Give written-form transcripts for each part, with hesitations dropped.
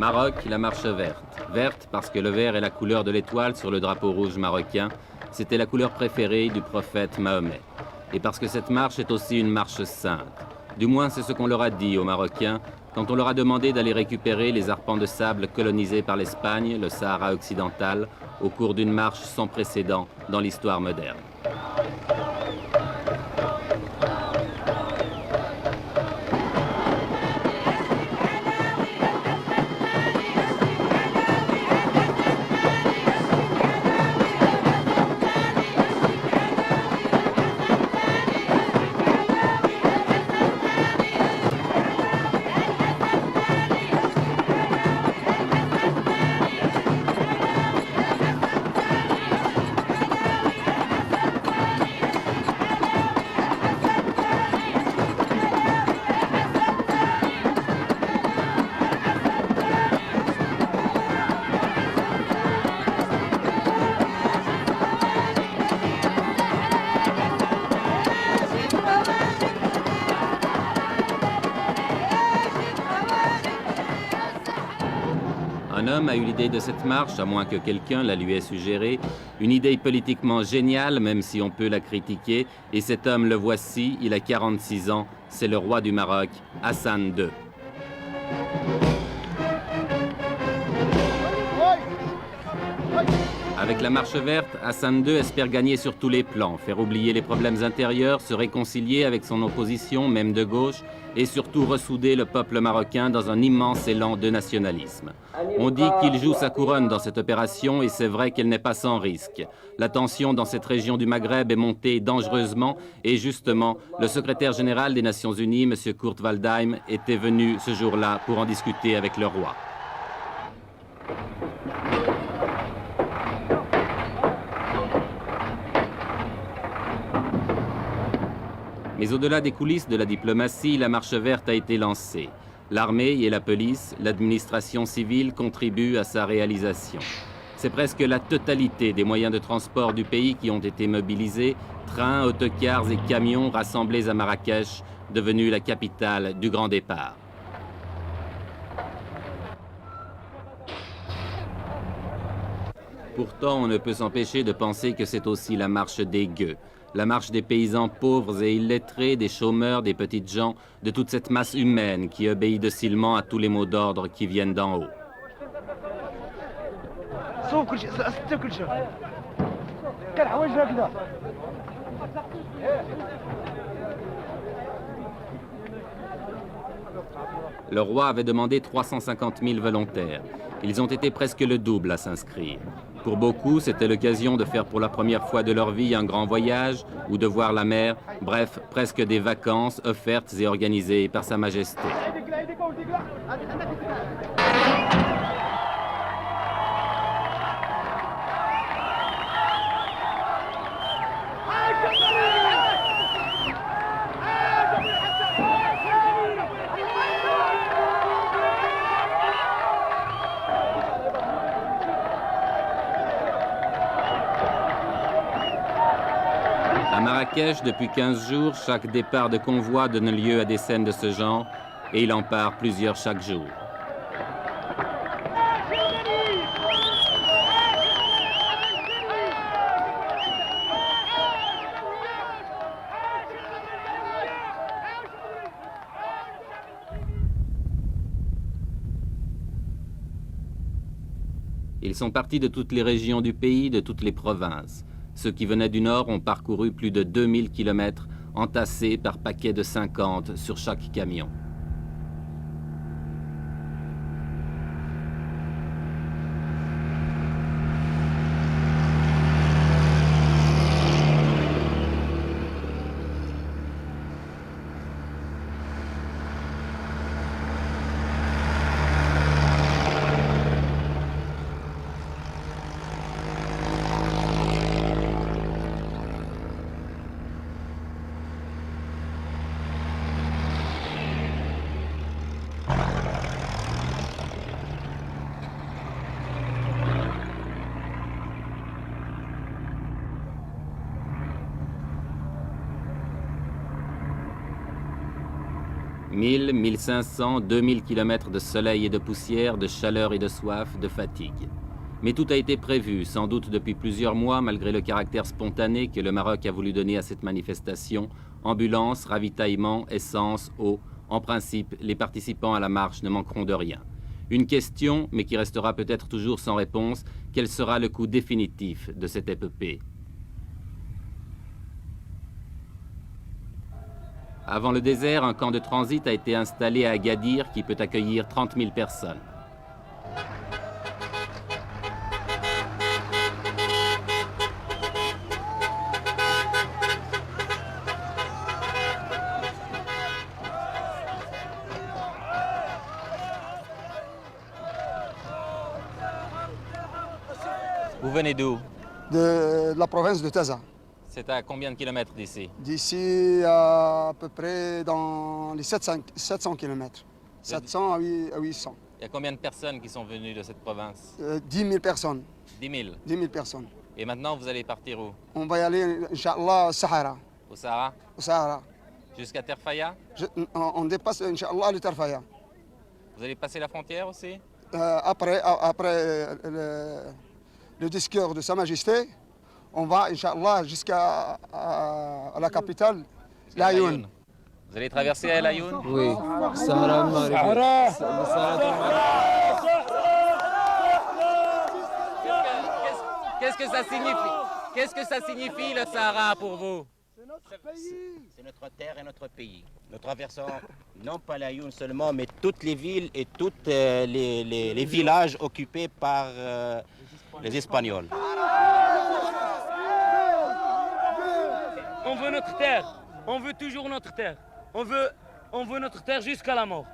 Maroc, la marche verte. Verte parce que le vert est la couleur de l'étoile sur le drapeau rouge marocain. C'était la couleur préférée du prophète Mahomet. Et parce que cette marche est aussi une marche sainte. Du moins, c'est ce qu'on leur a dit aux Marocains quand on leur a demandé d'aller récupérer les arpents de sable colonisés par l'Espagne, le Sahara occidental, au cours d'une marche sans précédent dans l'histoire moderne. Un homme a eu l'idée de cette marche, à moins que quelqu'un la lui ait suggérée, une idée politiquement géniale, même si on peut la critiquer, et cet homme, le voici, il a 46 ans, c'est le roi du Maroc, Hassan II. Avec la marche verte, Hassan II espère gagner sur tous les plans, faire oublier les problèmes intérieurs, se réconcilier avec son opposition, même de gauche, et surtout ressouder le peuple marocain dans un immense élan de nationalisme. On dit qu'il joue sa couronne dans cette opération et c'est vrai qu'elle n'est pas sans risque. La tension dans cette région du Maghreb est montée dangereusement et justement, le secrétaire général des Nations Unies, M. Kurt Waldheim, était venu ce jour-là pour en discuter avec le roi. Mais au-delà des coulisses de la diplomatie, la marche verte a été lancée. L'armée et la police, l'administration civile contribuent à sa réalisation. C'est presque la totalité des moyens de transport du pays qui ont été mobilisés, trains, autocars et camions rassemblés à Marrakech, devenue la capitale du grand départ. Pourtant, on ne peut s'empêcher de penser que c'est aussi la marche des gueux. La marche des paysans pauvres et illettrés, des chômeurs, des petites gens, de toute cette masse humaine qui obéit docilement à tous les mots d'ordre qui viennent d'en haut. Le roi avait demandé 350 000 volontaires. Ils ont été presque le double à s'inscrire. Pour beaucoup, c'était l'occasion de faire pour la première fois de leur vie un grand voyage ou de voir la mer, bref, presque des vacances offertes et organisées par Sa Majesté. À Marrakech, depuis 15 jours, chaque départ de convoi donne lieu à des scènes de ce genre, et il en part plusieurs chaque jour. Ils sont partis de toutes les régions du pays, de toutes les provinces. Ceux qui venaient du nord ont parcouru plus de 2000 kilomètres, entassés par paquets de 50 sur chaque camion. 1000, 1500, 2000 kilomètres de soleil et de poussière, de chaleur et de soif, de fatigue. Mais tout a été prévu, sans doute depuis plusieurs mois, malgré le caractère spontané que le Maroc a voulu donner à cette manifestation. Ambulance, ravitaillement, essence, eau. En principe, les participants à la marche ne manqueront de rien. Une question, mais qui restera peut-être toujours sans réponse, quel sera le coût définitif de cette épopée? Avant le désert, un camp de transit a été installé à Agadir qui peut accueillir 30 000 personnes. Vous venez d'où? De la province de Taza. C'est à combien de kilomètres d'ici? D'ici à peu près dans les 700 km. 700 à 800. Il y a combien de personnes qui sont venues de cette province? 10 000 personnes. 10 000. 10 000 personnes. Et maintenant, vous allez partir où? On va y aller, Inch'Allah, au Sahara. Au Sahara? Au Sahara. Jusqu'à Terfaya? On dépasse, Inch'Allah, le Terfaya. Vous allez passer la frontière aussi? Après le discours de Sa Majesté, on va, Inch'Allah, jusqu'à la capitale, Laayoune. Vous allez traverser à Laayoune? Oui. Sahara Qu'est-ce que ça signifie? Qu'est-ce que ça signifie le Sahara pour vous? C'est notre terre et notre pays. Nous traversons non pas Laayoune seulement, mais toutes les villes et tous les villages occupés par les Espagnols. On veut notre terre, on veut toujours notre terre. On veut notre terre jusqu'à la mort.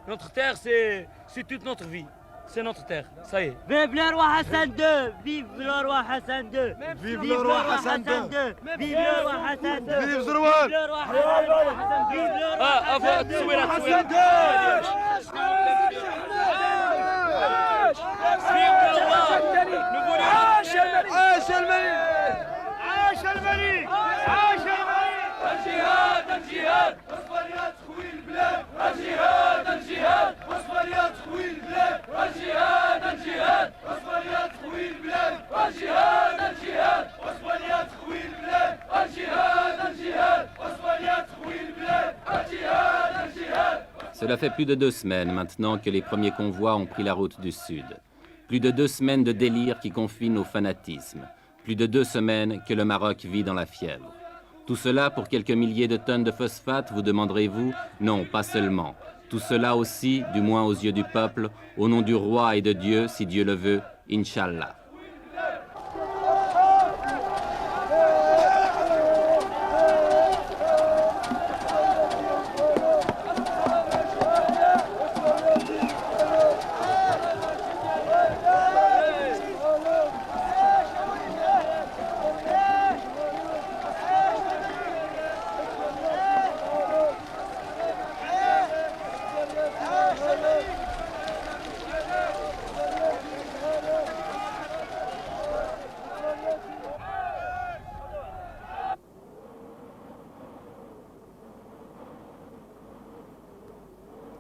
Notre terre, c'est toute notre vie. C'est notre terre, ça y est. Vive le roi Hassan II! Vive le roi Hassan II! Vive le roi Hassan II! Vive le roi Hassan II! Vive le roi! Vive le roi Hassan II! Vive le roi Hassan II! عاش الملك! عاش الملك! عاش الملك! الجهاد الجهاد اصبر يا تخوي البلاد الجهاد الجهاد اصبر يا تخوي البلاد الجهاد الجهاد اصبر يا تخوي البلاد الجهاد الجهاد اصبر يا تخوي البلاد الجهاد الجهاد اصبر يا تخوي البلاد الجهاد الجهاد. Cela fait plus de 2 semaines maintenant que les premiers convois ont pris la route du sud. Plus de 2 semaines de délire qui confinent au fanatisme. Plus de 2 semaines que le Maroc vit dans la fièvre. Tout cela pour quelques milliers de tonnes de phosphate, vous demanderez-vous? Non, pas seulement. Tout cela aussi, du moins aux yeux du peuple, au nom du roi et de Dieu, si Dieu le veut, Inch'Allah.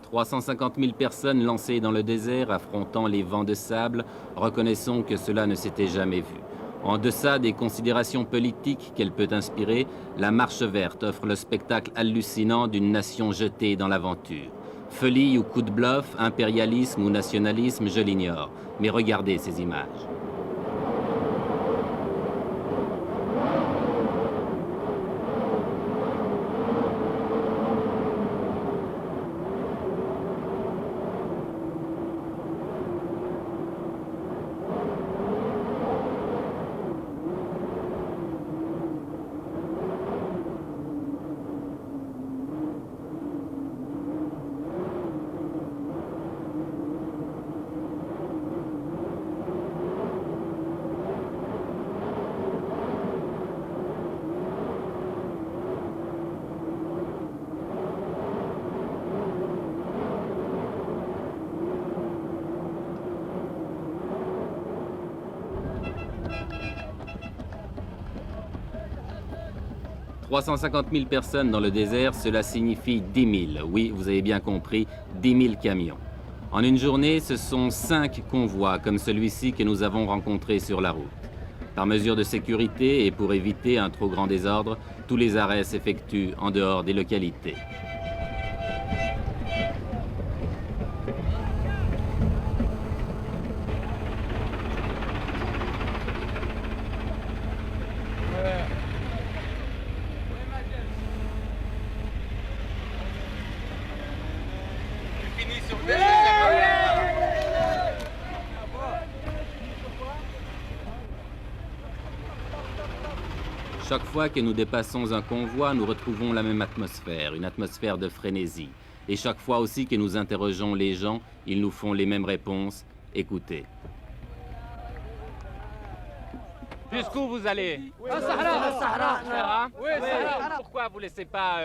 « 350 000 personnes lancées dans le désert, affrontant les vents de sable, reconnaissons que cela ne s'était jamais vu. En deçà des considérations politiques qu'elle peut inspirer, la Marche verte offre le spectacle hallucinant d'une nation jetée dans l'aventure. Folie ou coup de bluff, impérialisme ou nationalisme, je l'ignore. Mais regardez ces images. 350 000 personnes dans le désert, cela signifie 10 000. Oui, vous avez bien compris, 10 000 camions. En une journée, ce sont 5 convois comme celui-ci que nous avons rencontré sur la route. Par mesure de sécurité et pour éviter un trop grand désordre, tous les arrêts s'effectuent en dehors des localités. Chaque fois que nous dépassons un convoi, nous retrouvons la même atmosphère, une atmosphère de frénésie. Et chaque fois aussi que nous interrogeons les gens, ils nous font les mêmes réponses. Écoutez. Jusqu'où vous allez? Au Sahara. Oui, Sahara. Pourquoi vous ne laissez pas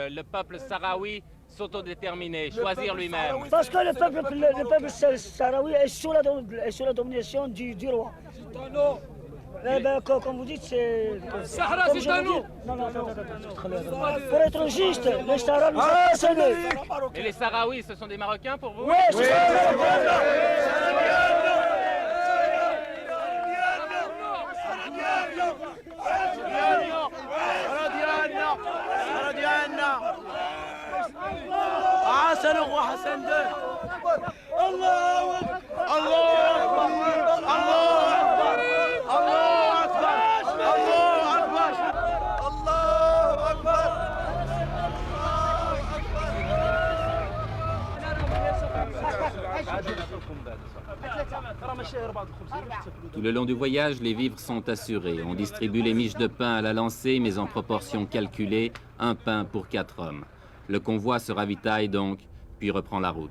le peuple sahraoui s'autodéterminer, choisir lui-même? Parce que le peuple sahraoui est sous la domination du roi. Eh ben, comme vous dites, c'est... Sahara, c'est à nous. Non, pour être juste, les Sahara nous appartiennent. Et les Sahraouis, ce sont des Marocains pour vous? Oui, c'est Tout le long du voyage, les vivres sont assurés. On distribue les miches de pain à la lancée, mais en proportion calculée, un pain pour 4 hommes. Le convoi se ravitaille donc, puis reprend la route.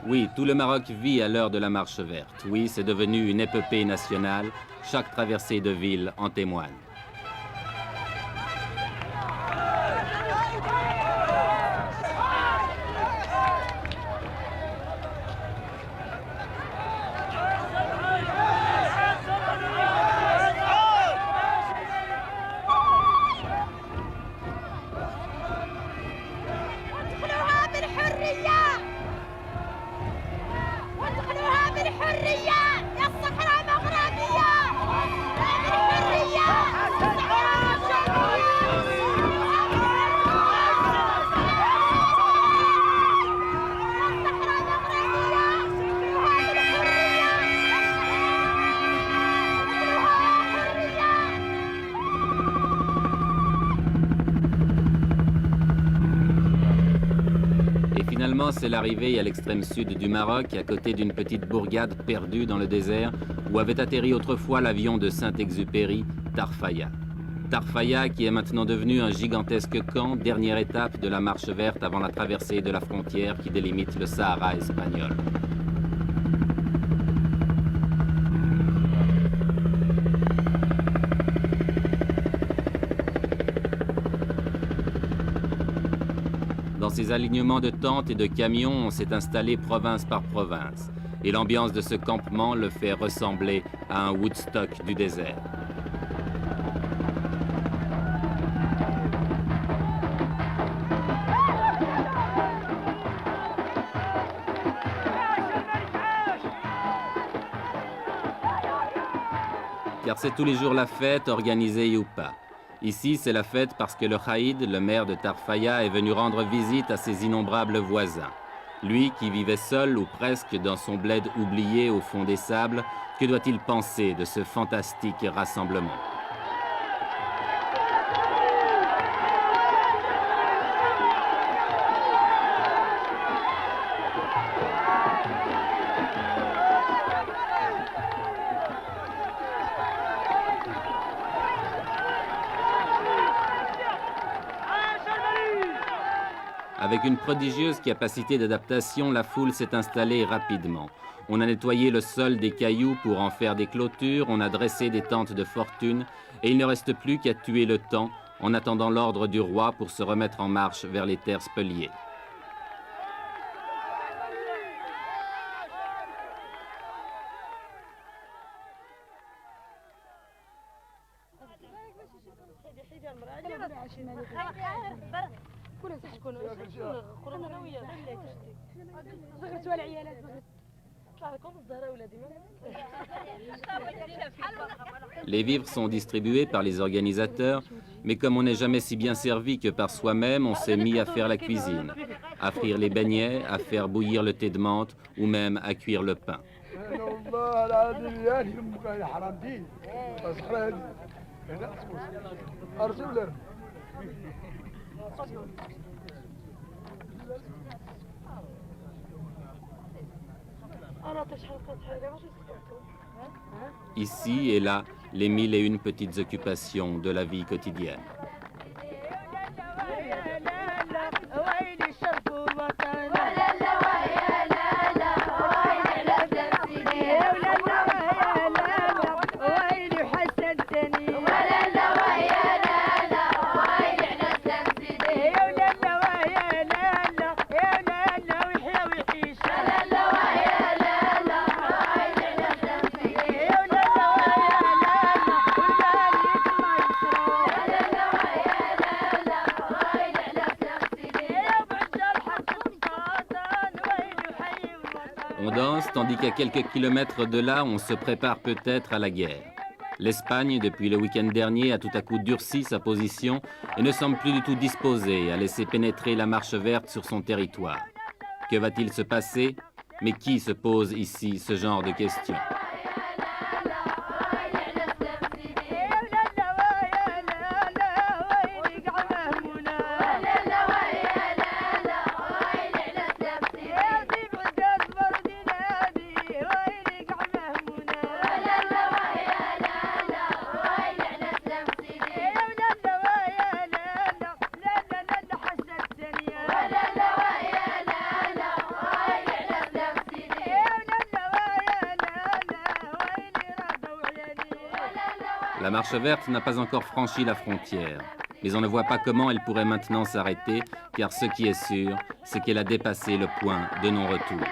Oui, tout le Maroc vit à l'heure de la marche verte. Oui, c'est devenu une épopée nationale. Chaque traversée de ville en témoigne. C'est l'arrivée à l'extrême sud du Maroc, à côté d'une petite bourgade perdue dans le désert, où avait atterri autrefois l'avion de Saint-Exupéry, Tarfaya. Tarfaya qui est maintenant devenu un gigantesque camp, dernière étape de la marche verte avant la traversée de la frontière qui délimite le Sahara espagnol. Dans ces alignements de tentes et de camions, on s'est installé province par province. Et l'ambiance de ce campement le fait ressembler à un Woodstock du désert. Car c'est tous les jours la fête, organisée ou pas. Ici, c'est la fête parce que le Khaïd, le maire de Tarfaya, est venu rendre visite à ses innombrables voisins. Lui qui vivait seul ou presque dans son bled oublié au fond des sables, que doit-il penser de ce fantastique rassemblement ? Avec une prodigieuse capacité d'adaptation, la foule s'est installée rapidement. On a nettoyé le sol des cailloux pour en faire des clôtures, on a dressé des tentes de fortune, et il ne reste plus qu'à tuer le temps en attendant l'ordre du roi pour se remettre en marche vers les terres spoliées. Les vivres sont distribués par les organisateurs, mais comme on n'est jamais si bien servi que par soi-même, on s'est mis à faire la cuisine, à frire les beignets, à faire bouillir le thé de menthe ou même à cuire le pain. Ici et là, les 1001 petites occupations de la vie quotidienne. On danse, tandis qu'à quelques kilomètres de là, on se prépare peut-être à la guerre. L'Espagne, depuis le week-end dernier, a tout à coup durci sa position et ne semble plus du tout disposée à laisser pénétrer la marche verte sur son territoire. Que va-t-il se passer? Mais qui se pose ici ce genre de questions? La marche verte n'a pas encore franchi la frontière, mais on ne voit pas comment elle pourrait maintenant s'arrêter, car ce qui est sûr, c'est qu'elle a dépassé le point de non-retour.